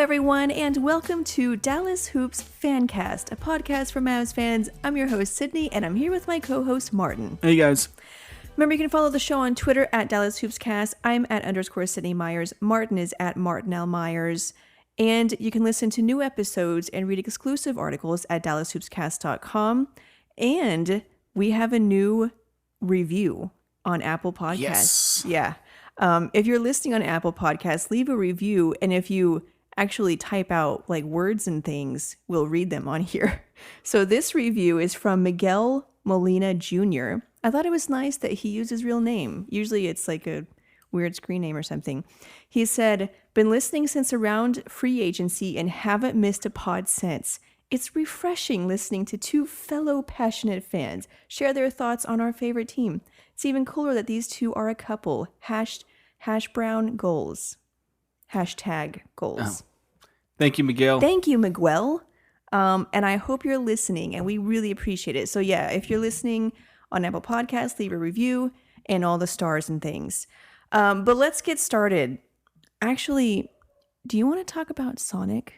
everyone, and welcome to Dallas Hoops Fancast, a podcast for Mavs fans. I'm your host, Sydney, and I'm here with my co-host, Martin. Hey, guys. Remember, you can follow the show on Twitter at Dallas Hoops Cast. I'm at _Sydney Myers. Martin is at Martin L. Myers. And you can listen to new episodes and read exclusive articles at DallasHoopsCast.com. And we have a new review on Apple Podcasts. Yes. Yeah. If you're listening on Apple Podcasts, leave a review. And if you actually type out like words and things, we'll read them on here. So this review is from Miguel Molina Jr. I thought it was nice that he used his real name. Usually it's like a weird screen name or something. He said, been listening since around free agency and haven't missed a pod since. It's refreshing listening to two fellow passionate fans share their thoughts on our favorite team. It's even cooler that these two are a couple. Hash brown goals. Hashtag goals. Oh. Thank you, Miguel. Thank you, Miguel. And I hope you're listening, and we really appreciate it. So yeah, if you're listening on Apple Podcasts, leave a review and all the stars and things. But let's get started. Actually, do you want to talk about Sonic,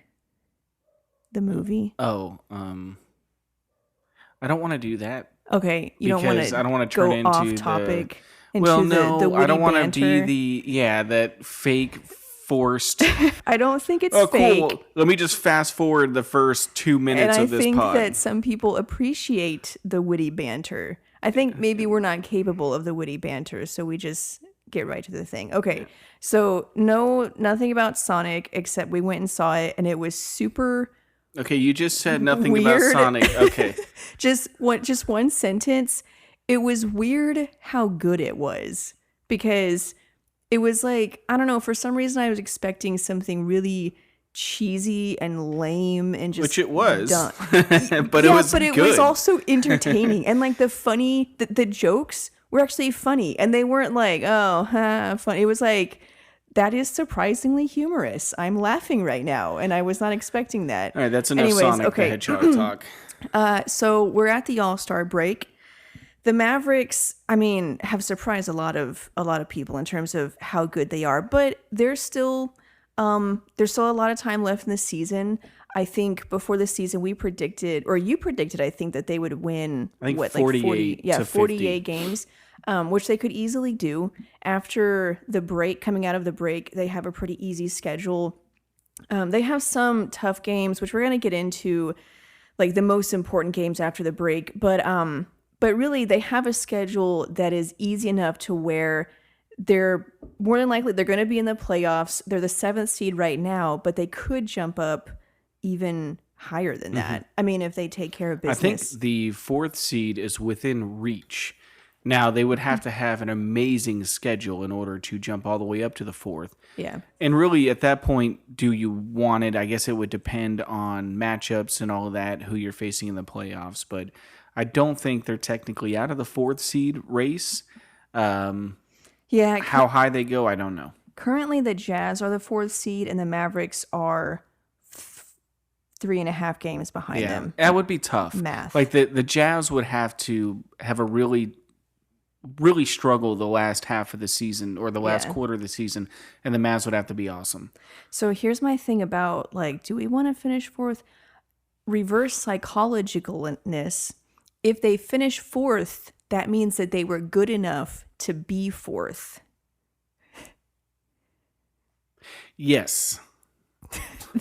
the movie? Oh, I don't want to do that. Okay, you don't want to. I don't want to turn into off topic. the I don't want to banter. be that fake forced. I don't think it's Oh, fake. cool. Let me just fast forward the first 2 minutes of this And I think pod. that some people appreciate the witty banter. I think maybe we're not capable of the witty banter, so we just get right to the thing. Okay, so nothing about Sonic except we went and saw it, and it was super Okay, you just said nothing weird. about Sonic. Okay. just one sentence. It was weird how good it was, because it was like, I don't know, for some reason I was expecting something really cheesy and lame and just Which it was. dumb. But it was it good. was also entertaining, and like the jokes were actually funny, and they weren't like, oh, funny. It was like, that is surprisingly humorous. I'm laughing right now, and I was not expecting that. All right, that's enough Sonic the Hedgehog talk. So we're at the All-Star break. The Mavericks, I mean, have surprised a lot of people in terms of how good they are, but there's still a lot of time left in the season. I think before the season you predicted, I think, that they would win, I think 48 to 48 games, which they could easily do. After the break, coming out of the break, they have a pretty easy schedule. They have some tough games, which we're going to get into, like the most important games after the break. But really, they have a schedule that is easy enough to where they're more than likely they're going to be in the playoffs. They're the 7th seed right now, but they could jump up even higher than that. I mean, if they take care of business. I think the 4th seed is within reach. Now, they would have to have an amazing schedule in order to jump all the way up to the 4th. Yeah. And really, at that point, do you want it? I guess it would depend on matchups and all of that, who you're facing in the playoffs. But I don't think they're technically out of the 4th seed race. Yeah. How high they go, I don't know. Currently, the Jazz are the 4th seed, and the Mavericks are 3.5 games behind them. That would be tough. Math. Like the Jazz would have to have a really struggle the last half of the season or the last quarter of the season, and the Mavs would have to be awesome. So here's my thing about, like, do we want to finish 4th? Reverse psychologicalness. If they finish 4th, that means that they were good enough to be 4th. Yes.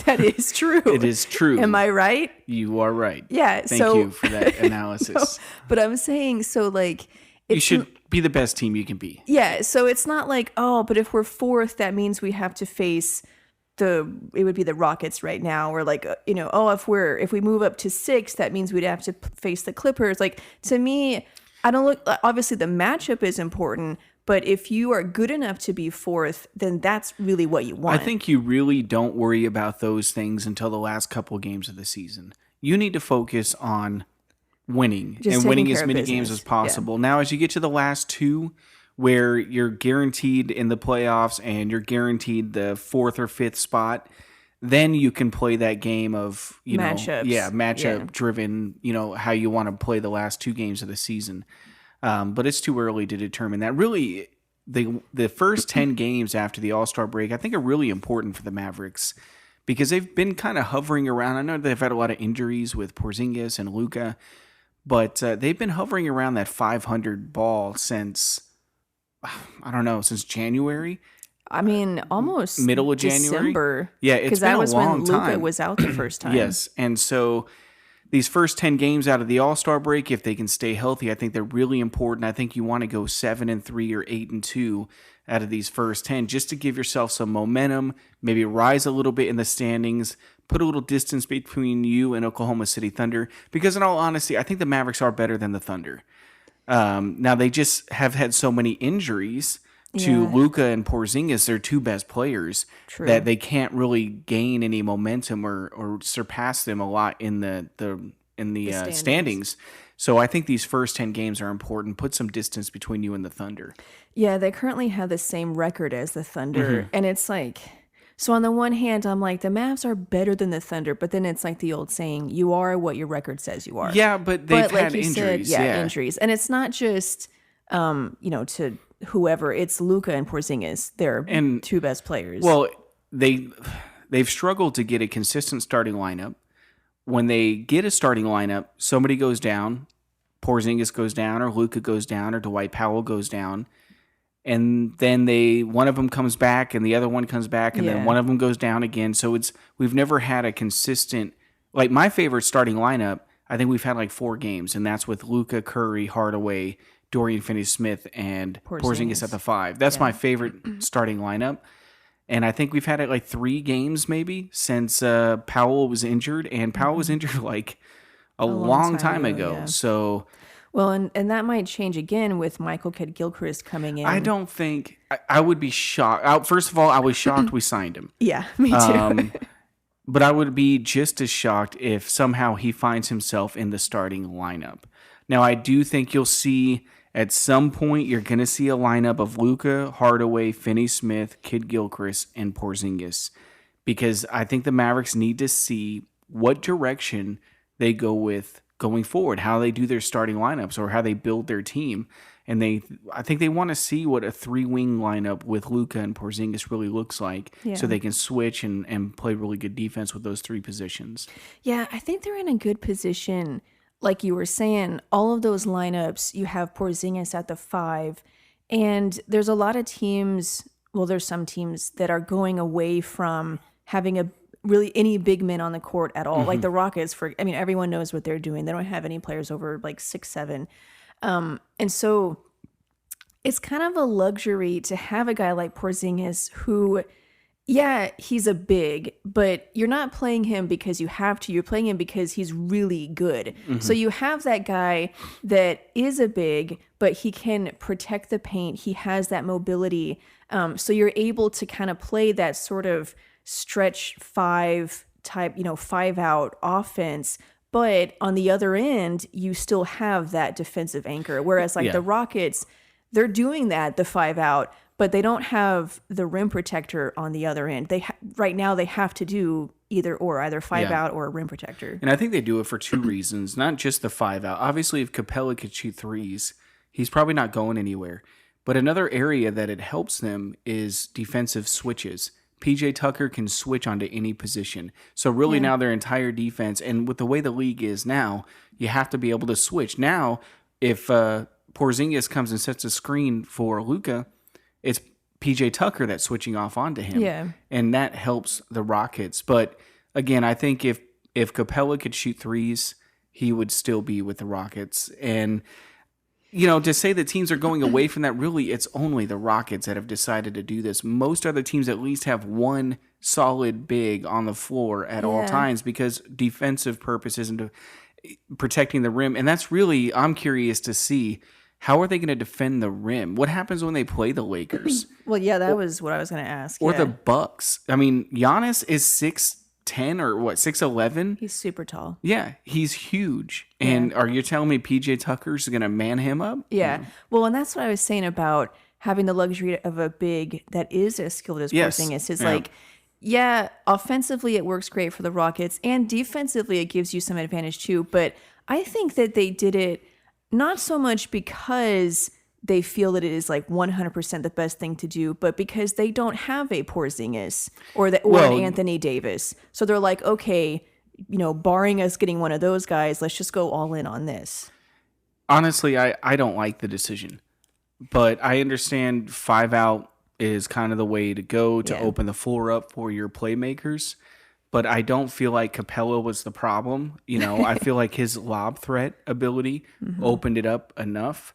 That is true. It is true. Am I right? You are right. Yeah. Thank you for that analysis. But I'm saying, so like, you should be the best team you can be. Yeah. So it's not like, oh, but if we're 4th, that means we have to face it would be the Rockets right now, or like, if we move up to 6, that means we'd have to face the Clippers. Like, to me, I don't look, obviously the matchup is important, but if you are good enough to be 4th, then that's really what you want. I think you really don't worry about those things until the last couple of games of the season. You need to focus on winning and winning as many games as possible. Yeah. Now, as you get to the last 2, where you're guaranteed in the playoffs and you're guaranteed the 4th or 5th spot, then you can play that game of, matchup driven, how you want to play the last 2 games of the season. But it's too early to determine that. Really, the first 10 games after the All-Star break, I think, are really important for the Mavericks, because they've been kind of hovering around. I know they've had a lot of injuries with Porzingis and Luka, but they've been hovering around that 500 ball since, I don't know, since January. I mean, almost middle of January. December. Yeah, it's been a long time. Because that was when Luka was out the first time. Yes, and so these first 10 games out of the All-Star break, if they can stay healthy, I think they're really important. I think you want to go 7-3 or 8-2 out of these first 10 just to give yourself some momentum, maybe rise a little bit in the standings, put a little distance between you and Oklahoma City Thunder. Because in all honesty, I think the Mavericks are better than the Thunder. Now, they just have had so many injuries to Luka and Porzingis, their two best players, that they can't really gain any momentum or surpass them a lot in the standings. So I think these first 10 games are important. Put some distance between you and the Thunder. Yeah, they currently have the same record as the Thunder. And it's like, so on the one hand, I'm like, the Mavs are better than the Thunder. But then it's like the old saying, you are what your record says you are. Yeah, but they've had injuries. Injuries. And it's not just, to whoever. It's Luka and Porzingis. They're two best players. Well, they've struggled to get a consistent starting lineup. When they get a starting lineup, somebody goes down, Porzingis goes down, or Luka goes down, or Dwight Powell goes down, and then one of them comes back, and the other one comes back, and then one of them goes down again. So we've never had a consistent, like my favorite starting lineup. I think we've had like 4 games, and that's with Luka, Curry, Hardaway, Dorian Finney-Smith, and Porzingis at the 5. That's my favorite starting lineup. And I think we've had it like 3 games maybe since Powell was injured. And Powell was injured like a long time ago. Yeah. So, well, and that might change again with Michael Kidd-Gilchrist coming in. I don't think I would be shocked. First of all, I was shocked we signed him. Yeah, me too. But I would be just as shocked if somehow he finds himself in the starting lineup. Now, I do think you'll see at some point, you're going to see a lineup of Luka, Hardaway, Finney-Smith, Kidd-Gilchrist, and Porzingis, because I think the Mavericks need to see what direction they go with going forward, how they do their starting lineups or how they build their team. And I think they want to see what a 3-wing lineup with Luka and Porzingis really looks like, so they can switch and play really good defense with those 3 positions. Yeah, I think they're in a good position. Like you were saying, all of those lineups, you have Porzingis at the 5, and there's a lot of teams, well, there's some teams that are going away from having any big men on the court at all. Like the Rockets, everyone knows what they're doing. They don't have any players over like 6'7". And so it's kind of a luxury to have a guy like Porzingis who, yeah, he's a big, but you're not playing him because you have to. You're playing him because he's really good. So you have that guy that is a big, but he can protect the paint. He has that mobility. So you're able to kind of play that sort of stretch 5 type, 5-out offense. But on the other end, you still have that defensive anchor. Whereas the Rockets, they're doing that, the 5-out, but they don't have the rim protector on the other end. Right now they have to do either 5-out or a rim protector. And I think they do it for 2 reasons, not just the 5-out. Obviously, if Capella could shoot threes, he's probably not going anywhere. But another area that it helps them is defensive switches. PJ Tucker can switch onto any position. So really now their entire defense, and with the way the league is now, you have to be able to switch. Now, if Porzingis comes and sets a screen for Luka, it's PJ Tucker that's switching off onto him. Yeah. And that helps the Rockets. But again, I think if Capella could shoot threes, he would still be with the Rockets. And, to say that teams are going away from that, really, it's only the Rockets that have decided to do this. Most other teams at least have one solid big on the floor at all times because defensive purposes and protecting the rim. And that's really, I'm curious to see, how are they going to defend the rim? What happens when they play the Lakers? Well, yeah, that was what I was going to ask. Or the Bucks. I mean, Giannis is 6'10" or 6'11"? He's super tall. Yeah, he's huge. And are you telling me PJ Tucker's going to man him up? Yeah. Well, and that's what I was saying about having the luxury of a big that is as skilled as Porzingis. Is offensively it works great for the Rockets, and defensively it gives you some advantage too. But I think that they did it not so much because they feel that it is like 100% the best thing to do, but because they don't have a Porzingis or an Anthony Davis. So they're like, okay, barring us getting one of those guys, let's just go all in on this. Honestly, I don't like the decision, but I understand 5 out is kind of the way to go to open the floor up for your playmakers. But I don't feel like Capella was the problem. I feel like his lob threat ability opened it up enough.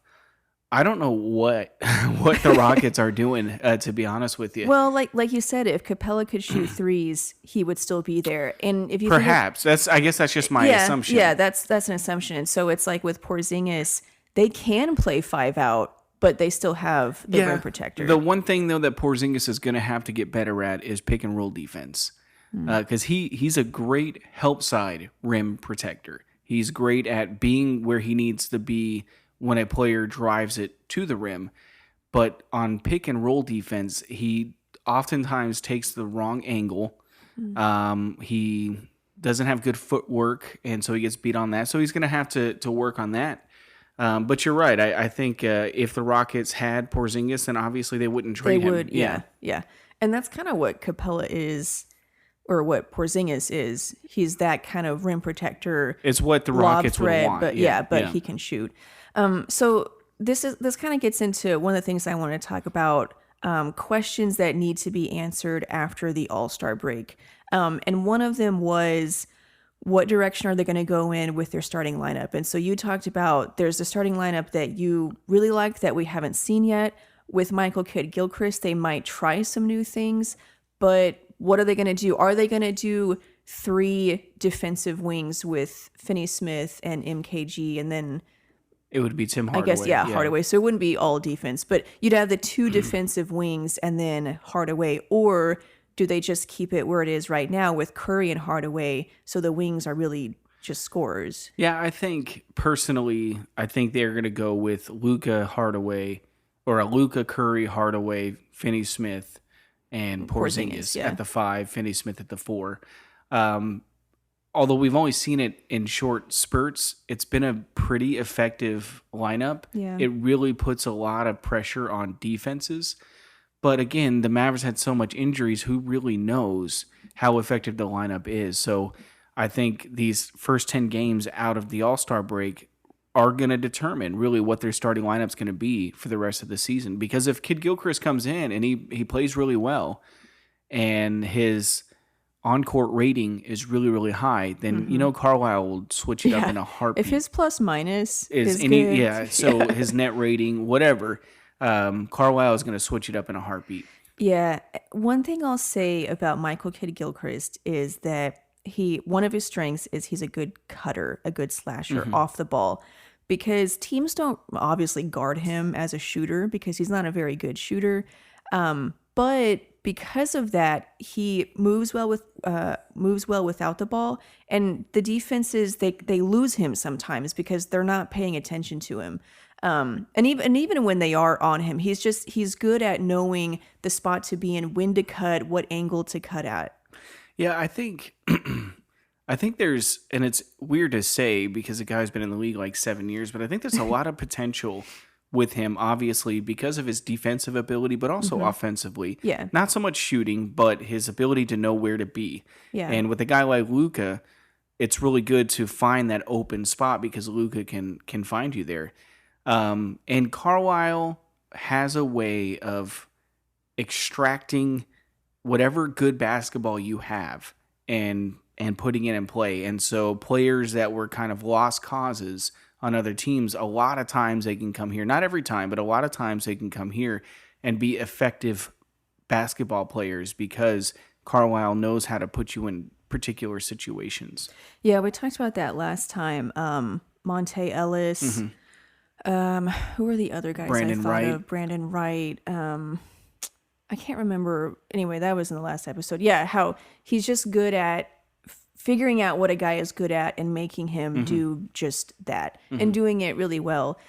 I don't know what the Rockets are doing, to be honest with you. Well, like you said, if Capella could shoot threes, he would still be there. And if you perhaps I guess that's just my assumption. Yeah, that's an assumption. And so it's like with Porzingis, they can play 5 out, but they still have the rim protector. The one thing though that Porzingis is going to have to get better at is pick and roll defense, because he's a great help side rim protector. He's great at being where he needs to be when a player drives it to the rim. But on pick and roll defense, he oftentimes takes the wrong angle. He doesn't have good footwork, and so he gets beat on that. So he's going to have to work on that. But you're right. I think if the Rockets had Porzingis, then obviously they wouldn't trade him. They would, yeah. And that's kind of what Capella is, or what Porzingis is. He's that kind of rim protector. It's what the Rockets would want. But he can shoot. So this kind of gets into one of the things I want to talk about, questions that need to be answered after the All-Star break. And one of them was, what direction are they going to go in with their starting lineup? And so you talked about there's a starting lineup that you really like that we haven't seen yet. With Michael Kidd-Gilchrist, they might try some new things, but what are they going to do? Are they going to do 3 defensive wings with Finney-Smith and MKG, and then it would be Tim Hardaway? I guess, Hardaway. So it wouldn't be all defense, but you'd have the 2 defensive wings and then Hardaway, or do they just keep it where it is right now with Curry and Hardaway, so the wings are really just scorers? Yeah, I think personally, they're going to go with Luka, Hardaway, or a Luka, Curry, Hardaway, Finney-Smith, and Porzingis at the 5, Finney-Smith at the 4. Although we've only seen it in short spurts, it's been a pretty effective lineup. Yeah. It really puts a lot of pressure on defenses. But again, the Mavericks had so much injuries. Who really knows how effective the lineup is? So I think these first 10 games out of the All-Star break are going to determine really what their starting lineup's going to be for the rest of the season. Because if Kidd-Gilchrist comes in and he plays really well and his on-court rating is really, really high, then Carlisle will switch it up in a heartbeat. If his plus minus is good. So his net rating, whatever, Carlisle is going to switch it up in a heartbeat. Yeah. One thing I'll say about Michael Kidd-Gilchrist is that one of his strengths is he's a good cutter, a good slasher off the ball, because teams don't obviously guard him as a shooter because he's not a very good shooter. But because of that, he moves well without the ball, and the defenses they lose him sometimes because they're not paying attention to him. And even when they are on him, he's good at knowing the spot to be in, when to cut, what angle to cut at. Yeah, I think there's, and it's weird to say because the guy's been in the league like 7 years, but I think there's a lot of potential with him, obviously, because of his defensive ability, but also offensively. Yeah. Not so much shooting, but his ability to know where to be. Yeah. And with a guy like Luka, it's really good to find that open spot because Luka can find you there. And Carlisle has a way of extracting whatever good basketball you have and putting it in play. And so players that were kind of lost causes on other teams, a lot of times they can come here, not every time, but a lot of times they can come here and be effective basketball players because Carlisle knows how to put you in particular situations. Yeah, we talked about that last time. Monte Ellis. Who are the other guys Brandon I thought Wright. of? Brandon Wright. I can't remember. Anyway, that was in the last episode. Yeah, how he's just good at figuring out what a guy is good at and making him do just that and doing it really well.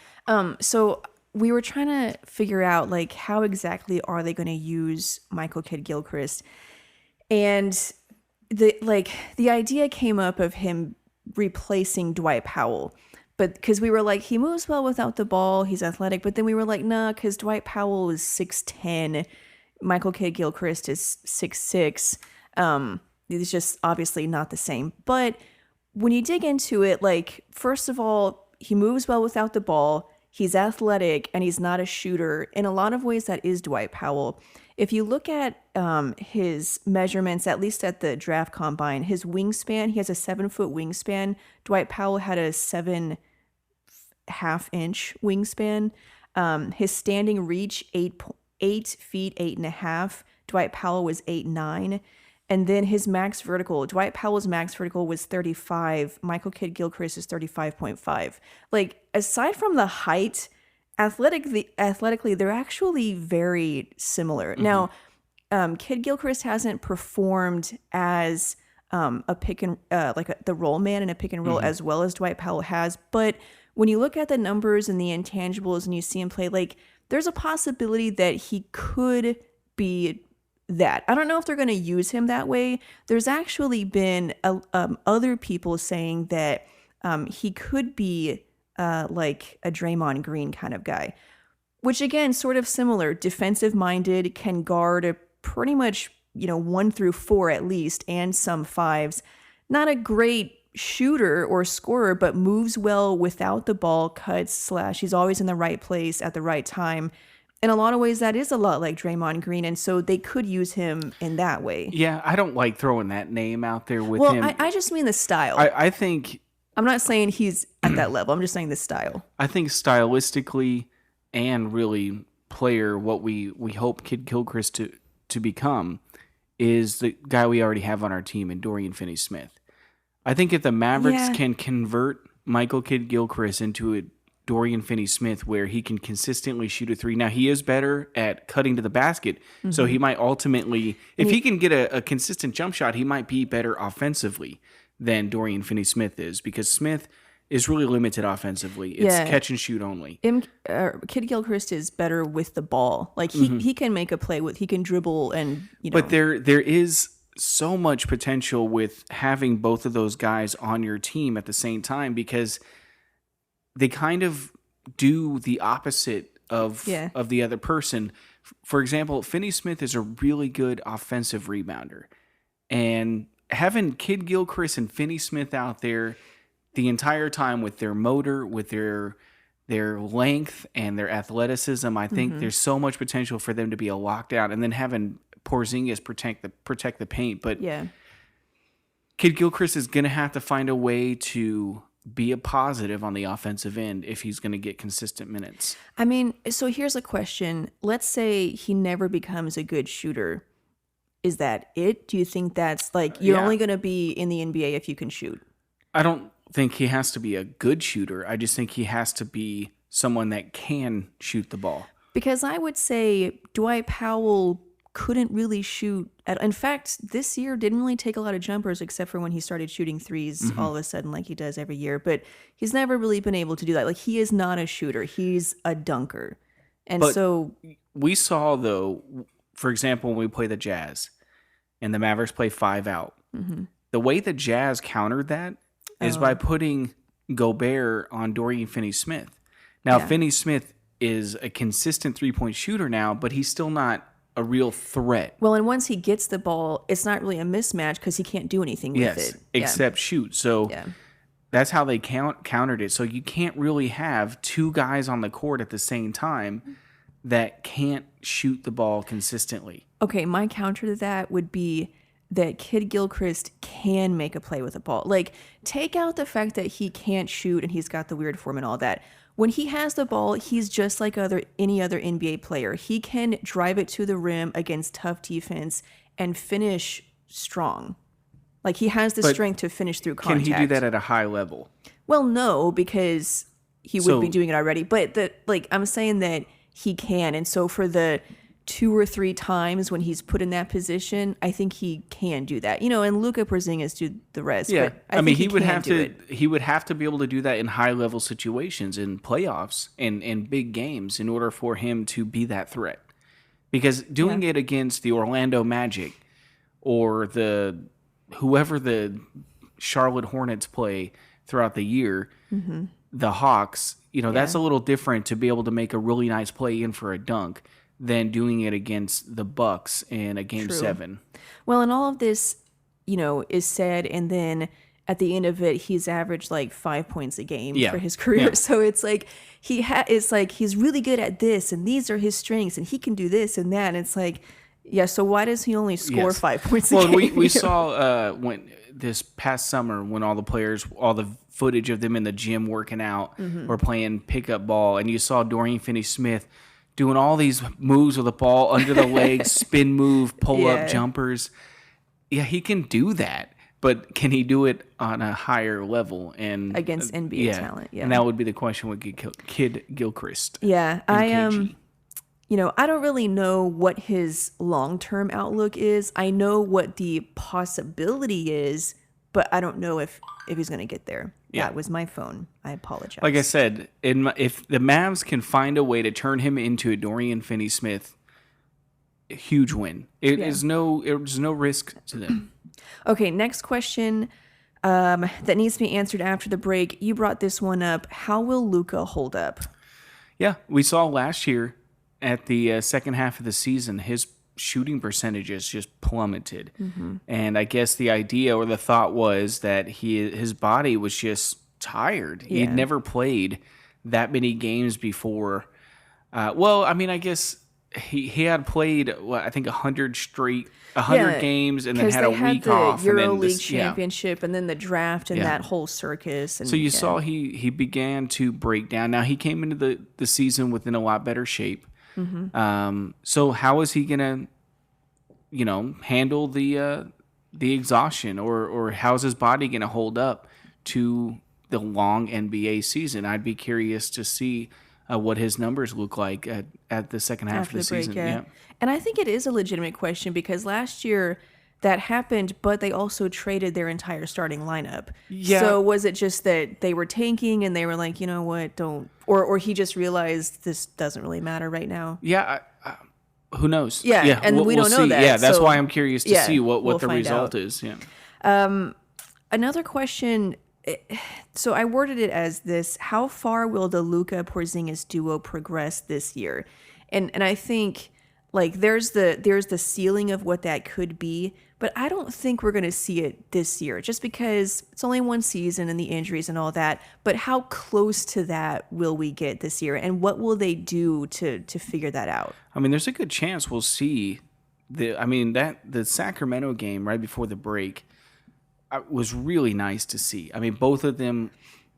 So we were trying to figure out like how exactly are they going to use Michael Kidd-Gilchrist, and the idea came up of him replacing Dwight Powell. But because we were like, he moves well without the ball, he's athletic. But then we were like, nah, because Dwight Powell is 6'10", Michael Kidd-Gilchrist is 6'6". It's just obviously not the same. But when you dig into it, like, first of all, he moves well without the ball. He's athletic and he's not a shooter. In a lot of ways, that is Dwight Powell. If you look at his measurements, at least at the draft combine, his wingspan, he has a 7-foot wingspan. Dwight Powell had a 7.5-inch wingspan. His standing reach, 8 feet, 8.5. Dwight Powell was 8'9". And then his max vertical, Dwight Powell's max vertical was 35. Michael Kidd-Gilchrist is 35.5. Like, aside from the height, athletically, they're actually very similar. Now, Kidd-Gilchrist hasn't performed as a pick and the roll man in a pick and roll as well as Dwight Powell has. But when you look at the numbers and the intangibles and you see him play, like, there's a possibility that he could be that. I don't know if they're going to use him that way. There's actually been other people saying that he could be like a Draymond Green kind of guy, which again, sort of similar, defensive minded, can guard a pretty much, 1 through 4 at least, and some 5s. Not a great shooter or scorer, but moves well without the ball, cuts, slash. He's always in the right place at the right time. In a lot of ways, that is a lot like Draymond Green, and so they could use him in that way. Yeah, I don't like throwing that name out there with him. Well, I just mean the style. I think... I'm not saying he's at that level. I'm just saying the style. I think stylistically and really player, what we hope Kidd-Gilchrist to become is the guy we already have on our team in Dorian Finney-Smith. I think if the Mavericks can convert Michael Kidd-Gilchrist into a Dorian Finney-Smith where he can consistently shoot a 3. Now, he is better at cutting to the basket, so he might ultimately, if he can get a consistent jump shot, he might be better offensively than Dorian Finney-Smith is, because Smith is really limited offensively. It's catch and shoot only. Kidd-Gilchrist is better with the ball. Like, he can make a play he can dribble and, But there is so much potential with having both of those guys on your team at the same time, because they kind of do the opposite of the other person. For example, Finney-Smith is a really good offensive rebounder. And having Kidd-Gilchrist and Finney-Smith out there the entire time with their motor, with their length and their athleticism, I think there's so much potential for them to be a lockdown. And then having Porzingis protect the paint. But Kidd-Gilchrist is going to have to find a way to be a positive on the offensive end if he's going to get consistent minutes. I mean, so here's a question. Let's say he never becomes a good shooter. Is that it? Do you think that's like, you're only going to be in the NBA if you can shoot? I don't think he has to be a good shooter. I just think he has to be someone that can shoot the ball. Because I would say Dwight Powell couldn't really shoot. In fact, this year didn't really take a lot of jumpers except for when he started shooting threes all of a sudden like he does every year. But he's never really been able to do that. Like, he is not a shooter. He's a dunker. And so we saw, though, for example, when we play the Jazz and the Mavericks play 5 out, the way the Jazz countered that is by putting Gobert on Dorian Finney-Smith. Now, Finney-Smith is a consistent three-point shooter now, but he's still not a real threat. Well, and once he gets the ball, it's not really a mismatch because he can't do anything with it. Except shoot. So that's how they countered it. So you can't really have 2 guys on the court at the same time that can't shoot the ball consistently. Okay, my counter to that would be that Kidd-Gilchrist can make a play with a ball. Like, take out the fact that he can't shoot and he's got the weird form and all that. When he has the ball, he's just like any other NBA player. He can drive it to the rim against tough defense and finish strong. Like, he has the strength to finish through contact. Can he do that at a high level? Well, no, because he would be doing it already. But I'm saying that he can. And so for the 2 or 3 times when he's put in that position, I think he can do that. And Luka, Porzingis do the rest. Yeah, but I mean, he would have to. He would have to be able to do that in high level situations, in playoffs, and in big games, in order for him to be that threat. Because doing it against the Orlando Magic or whoever the Charlotte Hornets play throughout the year, the Hawks, that's a little different to be able to make a really nice play in for a dunk than doing it against the Bucks in a Game 7. Well, and all of this, is said, and then at the end of it, he's averaged like 5 points a game for his career. Yeah. So it's like it's like he's really good at this, and these are his strengths, and he can do this and that. And it's like, yeah. So why does he only score 5 points a game? Well, we saw when this past summer when all the footage of them in the gym working out or playing pickup ball, and you saw Dorian Finney-Smith doing all these moves with the ball under the legs, spin move, pull up jumpers. Yeah, he can do that. But can he do it on a higher level and against NBA talent? Yeah, and that would be the question with Kidd-Gilchrist. Yeah, I I don't really know what his long-term outlook is. I know what the possibility is, but I don't know if he's going to get there. Yeah. That was my phone. I apologize. Like I said, if the Mavs can find a way to turn him into a Dorian Finney-Smith, a huge win. There's no risk to them. Okay, next question that needs to be answered after the break. You brought this one up. How will Luka hold up? Yeah, we saw last year at the second half of the season, his shooting percentages just plummeted. Mm-hmm. And I guess the idea or the thought was that his body was just tired. Yeah. He'd never played that many games before. I guess he had played, I think 100 games and then had a week off. Euro and then League Championship and then the draft and that whole circus. And, so you saw he began to break down. Now he came into the season within a lot better shape. Mm-hmm. So how is he gonna, handle the exhaustion, or how's his body gonna hold up to the long NBA season? I'd be curious to see what his numbers look like at the second half of the season. Yeah. And I think it is a legitimate question because last year that happened, but they also traded their entire starting lineup. Yeah. So was it just that they were tanking and they were like, you know what, don't, or he just realized this doesn't really matter right now? Yeah. Who knows? Yeah. And we don't know that. Yeah. That's why I'm curious to see what the result is. Yeah. Another question. So I worded it as this: how far will the Luka Porzingis duo progress this year? And I think like there's the ceiling of what that could be, but I don't think we're going to see it this year just because it's only one season and the injuries and all that. But how close to that will we get this year, and what will they do to figure that out? I mean, there's a good chance we'll see the Sacramento game right before the break was really nice to see. I mean, both of them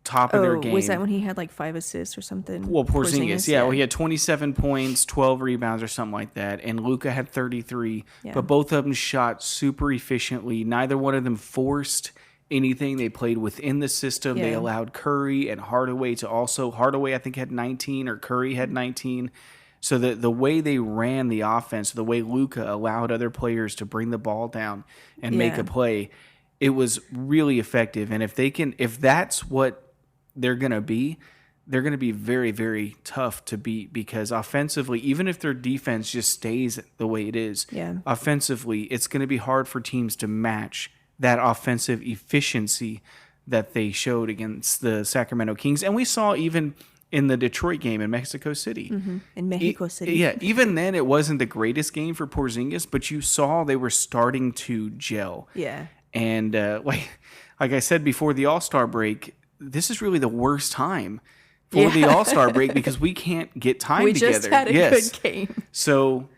top of their game. Was that when he had like 5 assists or something? Well, Porzingis, yeah. Well, he had 27 points, 12 rebounds or something like that. And Luka had 33. Yeah. But both of them shot super efficiently. Neither one of them forced anything. They played within the system. Yeah. They allowed Curry and Hardaway to also. Hardaway, I think, had 19, or Curry had 19. So the way they ran the offense, the way Luka allowed other players to bring the ball down and make a play, it was really effective. And if that's what they're going to be very, very tough to beat, because offensively, even if their defense just stays the way it is, offensively, it's going to be hard for teams to match that offensive efficiency that they showed against the Sacramento Kings. And we saw even in the Detroit game in Mexico City. Mm-hmm. In Mexico City. Yeah, even then it wasn't the greatest game for Porzingis, but you saw they were starting to gel. Yeah. And like I said before the All-Star break, this is really the worst time for the All-Star break because we can't get time together. We just had a good game. So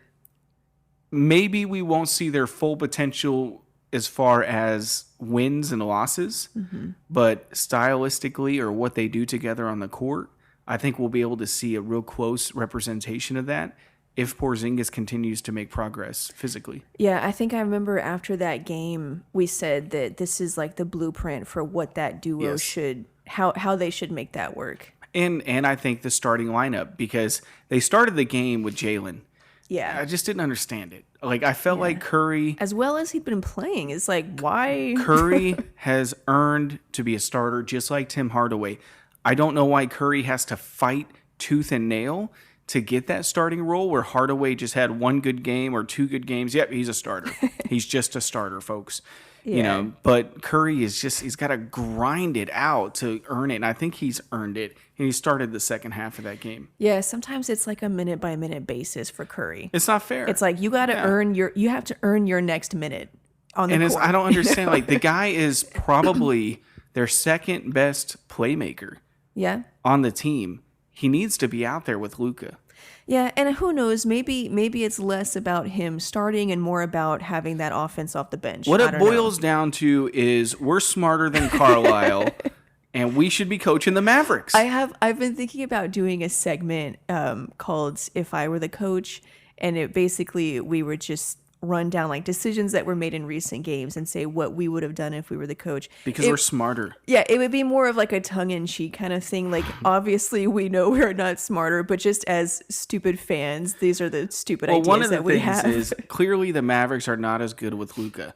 maybe we won't see their full potential as far as wins and losses, but stylistically or what they do together on the court, I think we'll be able to see a real close representation of that if Porzingis continues to make progress physically. Yeah, I think I remember after that game, we said that this is like the blueprint for what that duo should, how they should make that work. And I think the starting lineup, because they started the game with Jalen. Yeah. I just didn't understand it. Like, I felt like Curry... As well as he'd been playing. It's like, why... Curry has earned to be a starter just like Tim Hardaway. I don't know why Curry has to fight tooth and nail to get that starting role where Hardaway just had one good game or two good games. Yep, he's a starter. He's just a starter, folks. Yeah. But Curry he's got to grind it out to earn it. And I think he's earned it. And he started the second half of that game. Yeah, sometimes it's like a minute by minute basis for Curry. It's not fair. It's like you got to you have to earn your next minute on the court. I don't understand. Like, the guy is probably their second best playmaker. Yeah. On the team. He needs to be out there with Luka. Yeah, and who knows? Maybe it's less about him starting and more about having that offense off the bench. What it boils down to is we're smarter than Carlisle, and we should be coaching the Mavericks. I've been thinking about doing a segment called "If I Were the Coach," and it basically we would just run down like decisions that were made in recent games and say what we would have done if we were the coach. Because we're smarter. Yeah, it would be more of like a tongue-in-cheek kind of thing. Like, obviously we know we're not smarter, but just as stupid fans, these are the stupid ideas that we have. One of the things is clearly the Mavericks are not as good with Luka.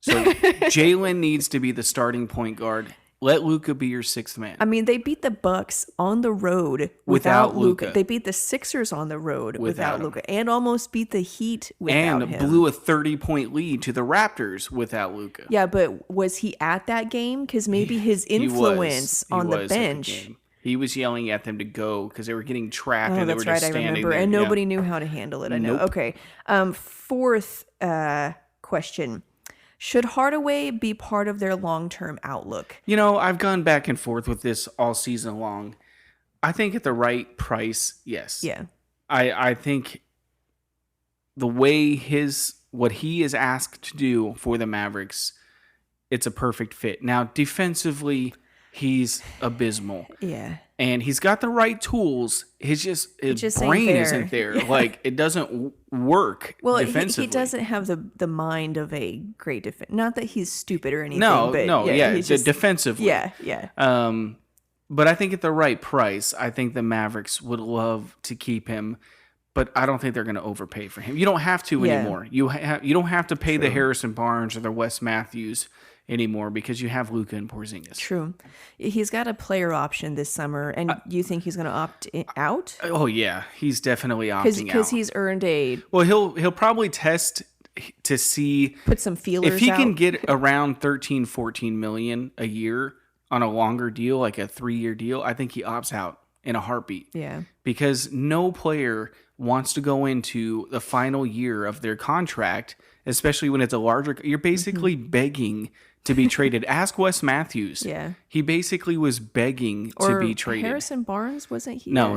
So Jalen needs to be the starting point guard. Let Luka be your sixth man. I mean, they beat the Bucks on the road without Luka. They beat the Sixers on the road without Luka, and almost beat the Heat without him. And blew a 30-point lead to the Raptors without Luka. Yeah, but was he at that game? Because maybe his influence on the bench. He was yelling at them to go because they were getting trapped and they were just standing there. I remember. And nobody knew how to handle it. I know. Nope. Okay. Fourth question. Should Hardaway be part of their long-term outlook? I've gone back and forth with this all season long. I think at the right price, yes. Yeah. I think the way what he is asked to do for the Mavericks, it's a perfect fit. Now, defensively, he's abysmal. Yeah. And he's got the right tools. His brain isn't there. Yeah. Like, it doesn't work defensively. He doesn't have the mind of a great defense. Not that he's stupid or anything. Defensively. Yeah. But I think at the right price, I think the Mavericks would love to keep him. But I don't think they're going to overpay for him. You don't have to anymore. You don't have to pay the Harrison Barnes or the Wes Matthews anymore because you have Luka and Porzingis. True. He's got a player option this summer, and you think he's going to opt out? Oh, yeah. He's definitely opting out. Because he's earned a... Well, he'll probably test to see... Put some feelers out. If he can get around 13, 14 million a year on a longer deal, like a 3-year deal, I think he opts out in a heartbeat. Yeah. Because no player wants to go into the final year of their contract, especially when it's a larger... You're basically begging to be traded. Ask Wes Matthews. Yeah. He basically was begging to be traded. Harrison Barnes, wasn't he? No.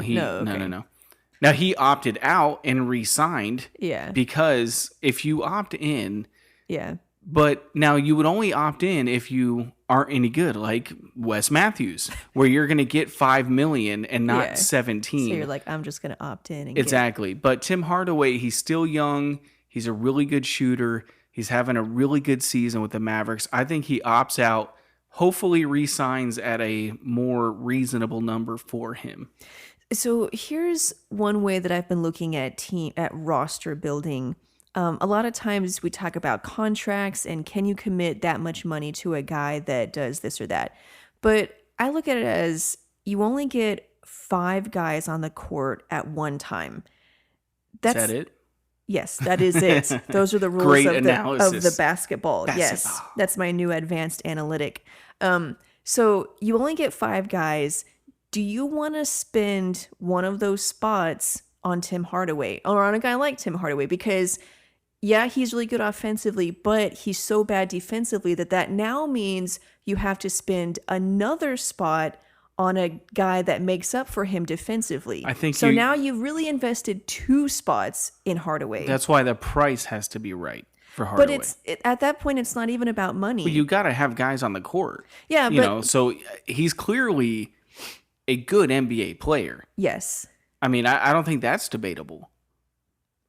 Now, he opted out and re-signed. Yeah. Because if you opt in... Yeah. But now you would only opt in if you aren't any good, like Wes Matthews, where you're going to get $5 million and not 17. So you're like, I'm just going to opt in. Exactly. But Tim Hardaway, he's still young. He's a really good shooter. He's having a really good season with the Mavericks. I think he opts out, hopefully re-signs at a more reasonable number for him. So here's one way that I've been looking at roster building. A lot of times we talk about contracts and can you commit that much money to a guy that does this or that. But I look at it as you only get 5 guys on the court at one time. Is that it? Yes, that is it. Those are the rules of the basketball. Yes, that's my new advanced analytic. So you only get 5 guys. Do you want to spend one of those spots on Tim Hardaway or on a guy like Tim Hardaway? Because yeah, he's really good offensively, but he's so bad defensively that now means you have to spend another spot on a guy that makes up for him defensively. I think so. Now you've really invested 2 spots in Hardaway. That's why the price has to be right for Hardaway. But at that point, it's not even about money. Well, you got to have guys on the court. Yeah, so he's clearly a good NBA player. Yes. I mean, I don't think that's debatable.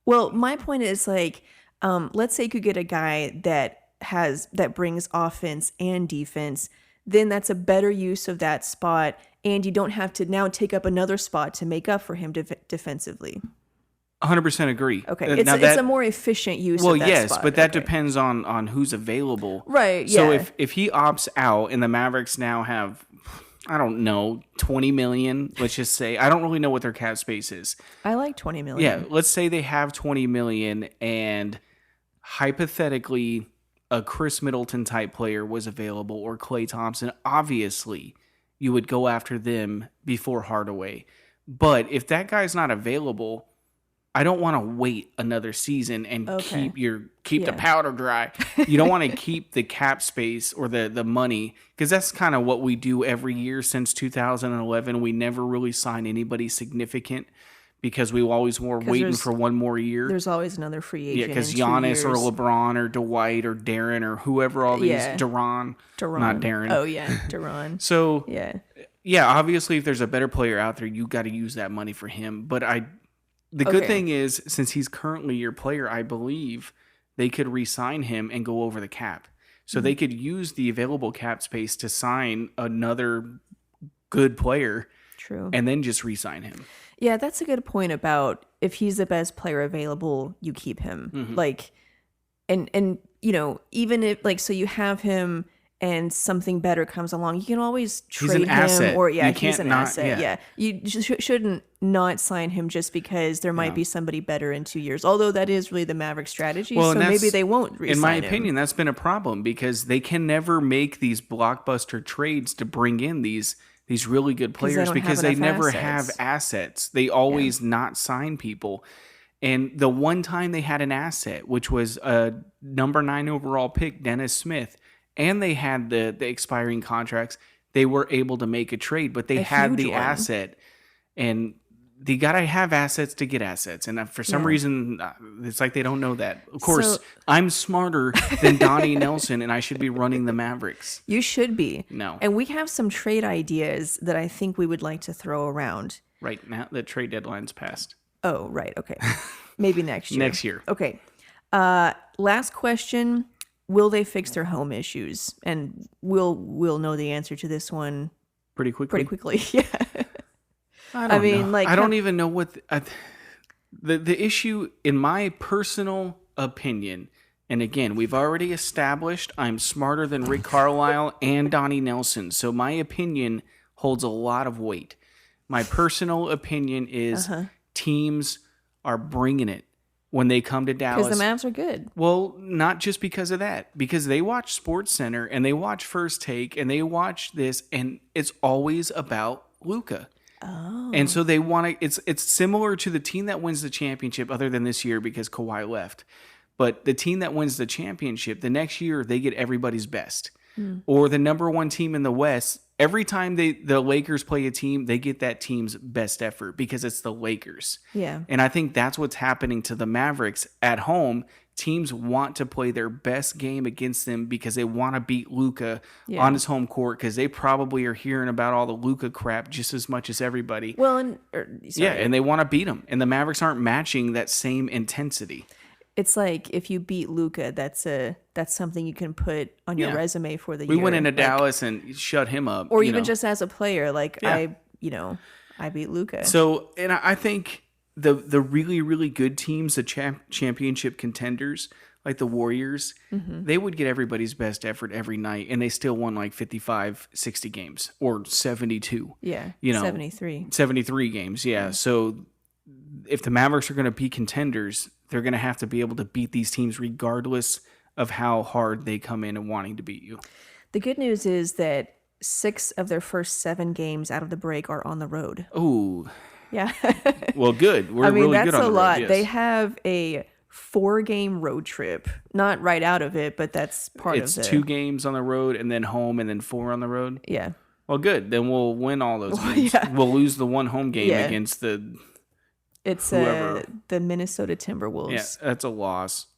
Well, my point is like, let's say you could get a guy that brings offense and defense. Then that's a better use of that spot, and you don't have to now take up another spot to make up for him defensively. 100% agree. Okay, it's a more efficient use of that spot. Well, yes, but that depends on who's available. Right, So if he opts out and the Mavericks now have I don't know, 20 million, let's just say. I don't really know what their cap space is. I like 20 million. Yeah, let's say they have 20 million and hypothetically a Chris Middleton type player was available or Klay Thompson. Obviously, you would go after them before Hardaway. But if that guy's not available, I don't want to wait another season and keep the powder dry. You don't want to keep the cap space or the money, because that's kind of what we do every year since 2011. We never really sign anybody significant because we always were waiting for one more year. There's always another free agent. Yeah, because Giannis or LeBron or Dwight or Darren or whoever, all these Duran, not Darren. Oh yeah, Duran. So yeah, obviously if there's a better player out there, you got to use that money for him. But the good thing is, since he's currently your player, I believe they could re-sign him and go over the cap. So they could use the available cap space to sign another good player. True. And then just re-sign him. Yeah, that's a good point about if he's the best player available, you keep him. Mm-hmm. Like, and you know, even if like, so you have him and something better comes along, you can always trade him. Asset. Or he's an asset. Yeah, you shouldn't not sign him just because there might be somebody better in 2 years. Although that is really the Mavericks strategy, so maybe they won't re-sign him. In my opinion, that's been a problem because they can never make these blockbuster trades to bring in these really good players because they never have assets. They always not sign people. And the one time they had an asset, which was a number 9 overall pick, Dennis Smith, and they had the expiring contracts, they were able to make a trade, but they had the asset. And they got to have assets to get assets. And for some reason, it's like they don't know that. Of course, I'm smarter than Donnie Nelson, and I should be running the Mavericks. You should be. No. And we have some trade ideas that I think we would like to throw around. Right now, the trade deadline's passed. Oh, right. Okay. Maybe next year. Next year. Okay. Last question. Will they fix their home issues? And we'll know the answer to this one pretty quickly. Yeah. I mean, like, I don't even know what the issue, in my personal opinion. And again, we've already established I'm smarter than Rick Carlisle and Donnie Nelson, so my opinion holds a lot of weight. My personal opinion is teams are bringing it when they come to Dallas. Because the Mavs are good. Well, not just because of that. Because they watch SportsCenter and they watch First Take and they watch this, and it's always about Luka. Oh. And so they want to. It's similar to the team that wins the championship, other than this year because Kawhi left. But the team that wins the championship, the next year they get everybody's best. Or the number 1 team in the West. Every time the Lakers play a team, they get that team's best effort because it's the Lakers. Yeah. And I think that's what's happening to the Mavericks at home. Teams want to play their best game against them because they want to beat Luka on his home court, because they probably are hearing about all the Luka crap just as much as everybody. Well, and they want to beat him. And the Mavericks aren't matching that same intensity. It's like if you beat Luka, that's something you can put on your resume for the year. We went into Dallas and shut him up. Or even just as a player, like I beat Luka. So, and I think the really, really good teams, the championship contenders, like the Warriors, they would get everybody's best effort every night, and they still won like 55, 60 games or 72. Yeah, 73 games, yeah. So if the Mavericks are going to be contenders, they're going to have to be able to beat these teams regardless of how hard they come in and wanting to beat you. The good news is that 6 of their first 7 games out of the break are on the road. Oh. Yeah. Well, good. We're really good on the road. That's a lot. Yes. They have a 4-game road trip. Not right out of it, but that's part of it. It's 2 games on the road and then home and then 4 on the road? Yeah. Well, good. Then we'll win all those games. Yeah. We'll lose the 1 home game against the... It's the Minnesota Timberwolves. Yeah, that's a loss.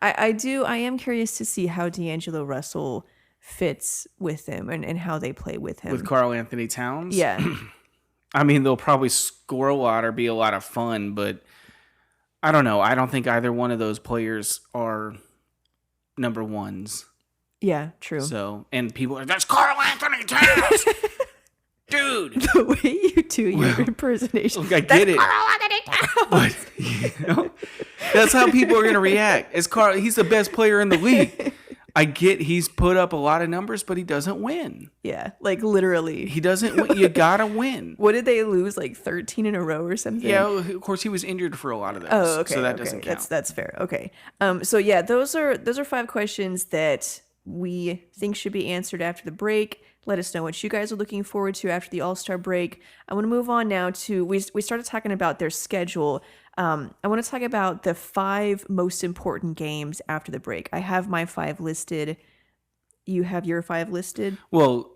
I am curious to see how D'Angelo Russell fits with them and how they play with him. With Karl Anthony Towns? Yeah. I mean, they'll probably score a lot or be a lot of fun, but I don't know. I don't think either one of those players are number 1s. Yeah, true. So, and people are, that's Karl Anthony Towns! Dude, the way you do your impersonation. Look, I get it. But, that's how people are going to react. He's the best player in the league. I get he's put up a lot of numbers, but he doesn't win. Yeah, like literally. He doesn't win. You gotta win. What did they lose? Like 13 in a row or something? Yeah, of course he was injured for a lot of those. Oh, okay. So that doesn't count. That's fair. Okay. So yeah, those are 5 questions that we think should be answered after the break. Let us know what you guys are looking forward to after the All-Star break. I want to move on now to, we started talking about their schedule. I want to talk about the 5 most important games after the break. I have my 5 listed. You have your 5 listed? Well,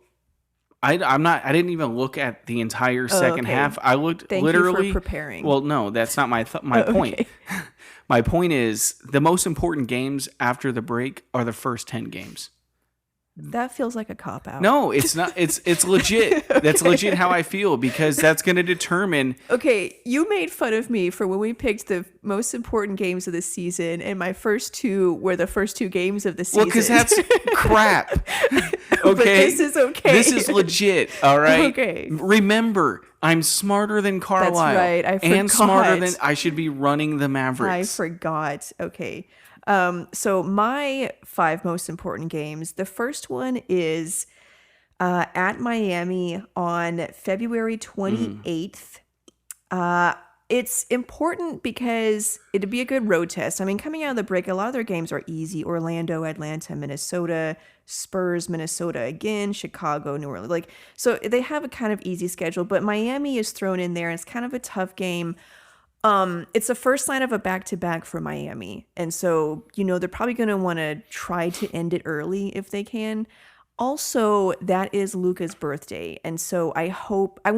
I didn't even look at the entire second half. I looked Thank literally. you for preparing. Well, no, that's not my point. Okay. My point is the most important games after the break are the first 10 games. That feels like a cop-out. No, it's not. It's legit. Okay. That's legit how I feel, because that's going to determine. Okay, you made fun of me for when we picked the most important games of the season, and my first 2 were the first 2 games of the season. Well, because that's crap. Okay, but this is okay. This is legit. All right. Okay. Remember, I'm smarter than Carlisle. That's right. I forgot. And smarter than I should be running the Mavericks. I forgot. Okay. So my 5 most important games. The first one is at Miami on February 28th. It's important because it'd be a good road test. I mean, coming out of the break, a lot of their games are easy. Orlando, Atlanta, Minnesota, Spurs, Minnesota again, Chicago, New Orleans. Like, so they have a kind of easy schedule, but Miami is thrown in there. And it's kind of a tough game. It's the first line of a back-to-back for Miami. And so, they're probably going to want to try to end it early if they can. Also, that is Luka's birthday. And so I hope they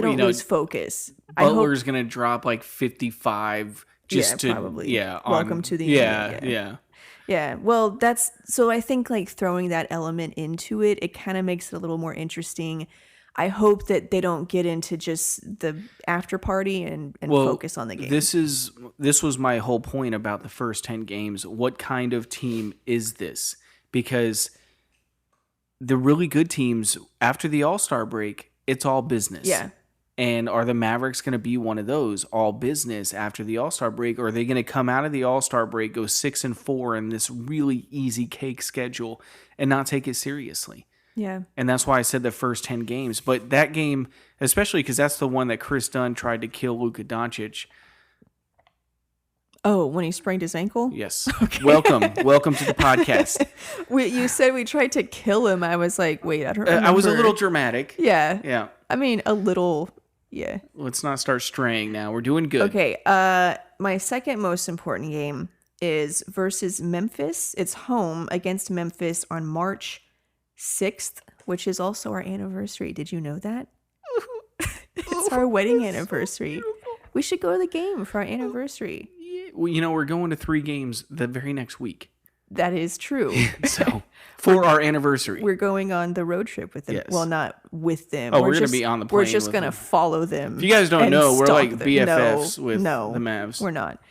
don't lose focus. Butler's going to drop like 55 just to probably. Yeah, welcome to the NBA. Yeah. Well, so I think like throwing that element into it kind of makes it a little more interesting. I hope that they don't get into just the after party and focus on the game. This was my whole point about the first 10 games. What kind of team is this? Because the really good teams after the All-Star break, it's all business. Yeah. And are the Mavericks going to be one of those all business after the All-Star break? Or are they going to come out of the All-Star break, go 6-4 in this really easy cake schedule and not take it seriously? Yeah. And that's why I said the first 10 games. But that game, especially because that's the one that Chris Dunn tried to kill Luka Doncic. Oh, when he sprained his ankle? Yes. Okay. Welcome to the podcast. You said we tried to kill him. I was like, wait, I don't remember. I was a little dramatic. Yeah. Yeah. I mean, a little, yeah. Let's not start straying now. We're doing good. Okay. My second most important game is versus Memphis. It's home against Memphis on March 6th, which is also our anniversary. Did you know that? It's our wedding anniversary. We should go to the game for our anniversary. Yeah. Well, we're going to 3 games the very next week. That is true. So, for our anniversary. We're going on the road trip with them. Yes. Well, not with them. Oh, we're going to be on the plane. We're just going to follow them. If you guys don't know, we're like them. BFFs with the Mavs. We're not.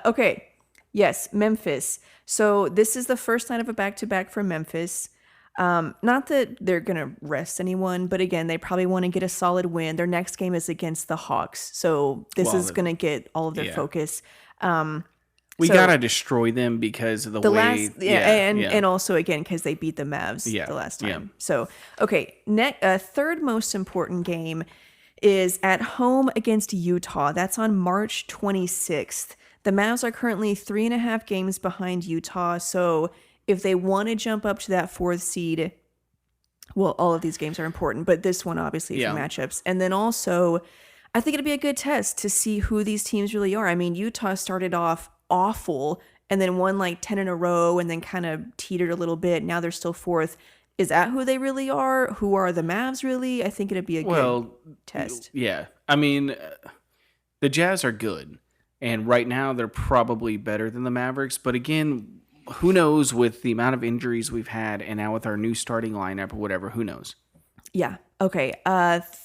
Okay. Yes, Memphis. So this is the first night of a back-to-back for Memphis. Not that they're going to rest anyone, but again, they probably want to get a solid win. Their next game is against the Hawks. So this is going to get all of their focus. We got to destroy them because of the way. And also, again, because they beat the Mavs the last time. Yeah. So, okay. Third most important game is at home against Utah. That's on March 26th. The Mavs are currently 3.5 games behind Utah. So if they want to jump up to that 4th seed, well, all of these games are important, but this one obviously for matchups. And then also, I think it'll be a good test to see who these teams really are. I mean, Utah started off awful and then won like 10 in a row and then kind of teetered a little bit. Now they're still 4th. Is that who they really are? Who are the Mavs really? I think it'd be a good test. Yeah. I mean, the Jazz are good. And right now they're probably better than the Mavericks. But again, who knows with the amount of injuries we've had and now with our new starting lineup or whatever, who knows? Yeah. Okay.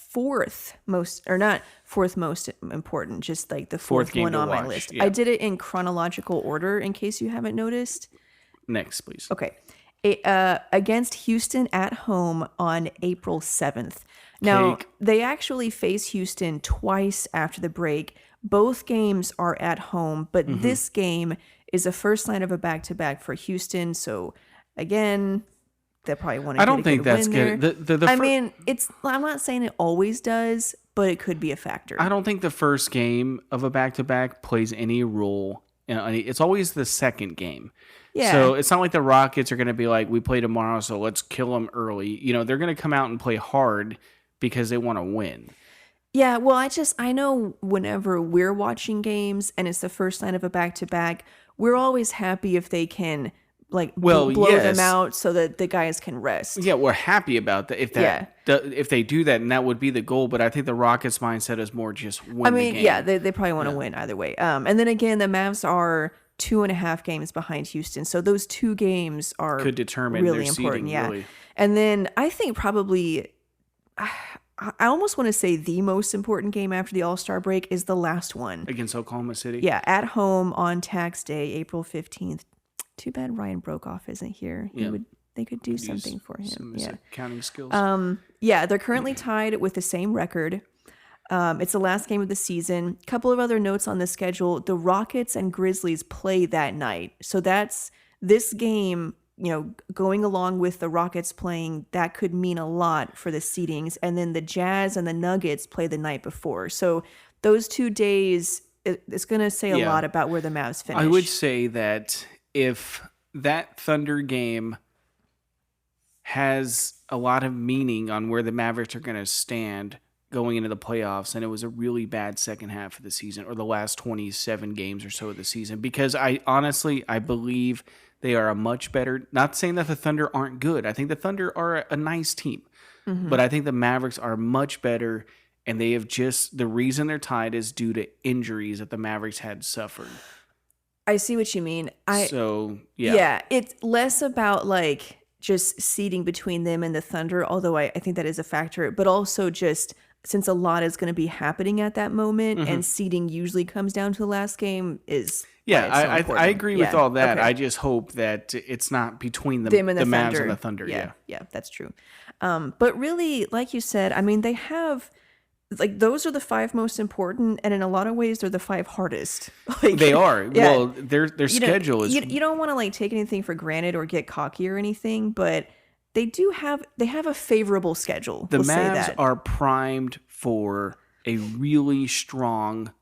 Fourth most important, just like the fourth one on my list. Yeah. I did it in chronological order in case you haven't noticed. Next, please. Okay. Against Houston at home on April 7th. Now, they actually face Houston twice after the break. Both games are at home, but this game is the first line of a back-to-back for Houston. So again, they probably want to. I don't think that's good. I mean, I'm not saying it always does, but it could be a factor. I don't think the first game of a back-to-back plays any role. It's always the second game. Yeah. So it's not like the Rockets are going to be like, we play tomorrow, so let's kill them early. They're going to come out and play hard because they want to win. Yeah, well, I know whenever we're watching games and it's the first line of a back-to-back, we're always happy if they can blow them out so that the guys can rest. Yeah, we're happy about that. If they do that, and that would be the goal. But I think the Rockets' mindset is more just win the game. Yeah, they probably want to win either way. And then again, the Mavs are 2.5 games behind Houston, so those 2 games could determine really their important. Seeding, really. And then I think probably, I almost want to say the most important game after the All-Star break is the last one against Oklahoma City. Yeah, at home on tax day, April 15th. Too bad Ryan Brokoff isn't here. They could do something for him. Some counting skills. They're currently tied with the same record. It's the last game of the season. A couple of other notes on the schedule. The Rockets and Grizzlies play that night. So that's this game, going along with the Rockets playing, that could mean a lot for the seedings. And then the Jazz and the Nuggets play the night before. So those 2 days, it's going to say a lot about where the Mavs finish. I would say that if that Thunder game has a lot of meaning on where the Mavericks are going to stand going into the playoffs, and it was a really bad second half of the season, or the last 27 games or so of the season, because I believe they are a much better, not saying that the Thunder aren't good. I think the Thunder are a nice team, but I think the Mavericks are much better, and they have the reason they're tied is due to injuries that the Mavericks had suffered. I see what you mean. Yeah, it's less about just seeding between them and the Thunder, although I think that is a factor, but also just since a lot is going to be happening at that moment, and seeding usually comes down to the last game is. Yeah, I agree with all that. Okay. I just hope that it's not between them and the Mavs and the Thunder. Yeah, that's true. But really, like you said, I mean, they have. Those are the 5 most important, and in a lot of ways, they're the 5 hardest. They are. Yeah. Well, their schedule is. You don't want to take anything for granted or get cocky or anything, but they have a favorable schedule. The Mavs are primed for a really strong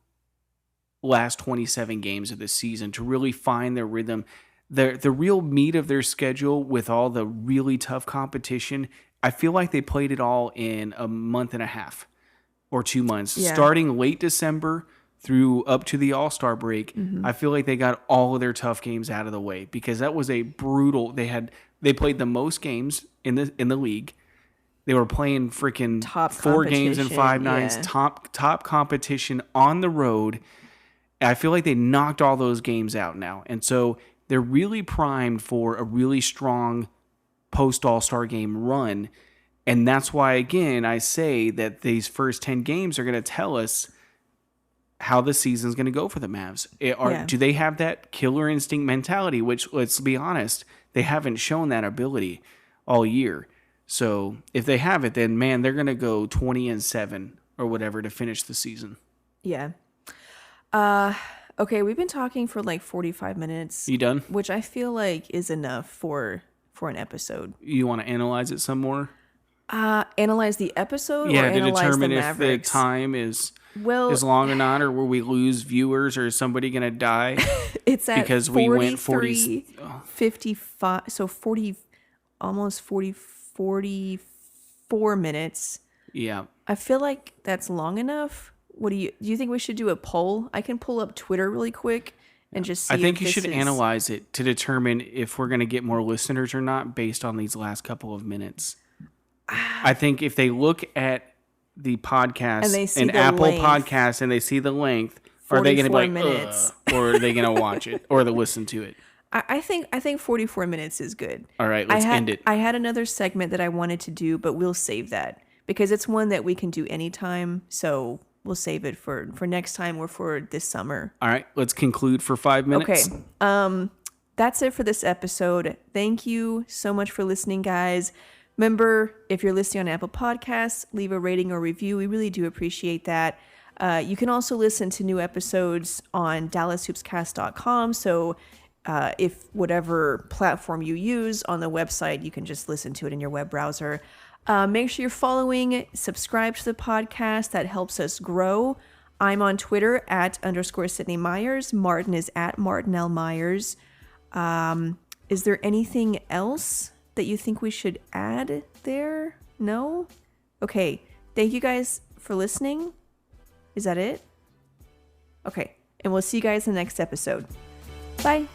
last 27 games of the season to really find their rhythm. The real meat of their schedule with all the really tough competition, I feel like they played it all in a month and a half. Or 2 months, starting late December through up to the All-Star break. I feel like they got all of their tough games out of the way because that was a brutal. They played the most games in the league. They were playing freaking top 4 games in 5 nights, top competition on the road. I feel like they knocked all those games out now, and so they're really primed for a really strong post All-Star game run. And that's why, again, I say that these first 10 games are going to tell us how the season's going to go for the Mavs. Do they have that killer instinct mentality, which, let's be honest, they haven't shown that ability all year. So if they have it, then, man, they're going to go 20-7 or whatever to finish the season. Yeah. Okay, we've been talking for 45 minutes. You done? Which I feel like is enough for an episode. You want to analyze it some more? Analyze the episode, yeah, or to analyze determine the if Mavericks? the time is long or not, or will we lose viewers, or is somebody going to die? It's at because we went 55, so 40, almost 44 minutes. Yeah, I feel like that's long enough. Do you think we should do a poll? I can pull up Twitter really quick and just see. I think you should analyze it to determine if we're going to get more listeners or not based on these last couple of minutes. I think if they look at the podcast and Apple Podcasts and they see the length, are they going to be like, minutes. Or are they going to watch it or to listen to it? I think 44 minutes is good. All right, let's end it. I had another segment that I wanted to do, but we'll save that because it's one that we can do anytime. So we'll save it for next time or for this summer. All right, let's conclude for 5 minutes. Okay. That's it for this episode. Thank you so much for listening, guys. Remember, if you're listening on Apple Podcasts, leave a rating or review. We really do appreciate that. You can also listen to new episodes on DallasHoopsCast.com. So if whatever platform you use on the website, you can just listen to it in your web browser. Make sure you're following, subscribe to the podcast. That helps us grow. I'm on Twitter @_Sydney Myers. Martin is @Martin L. Myers. Is there anything else that you think we should add there? No? Okay. Thank you guys for listening. Is that it? Okay. And we'll see you guys in the next episode. Bye.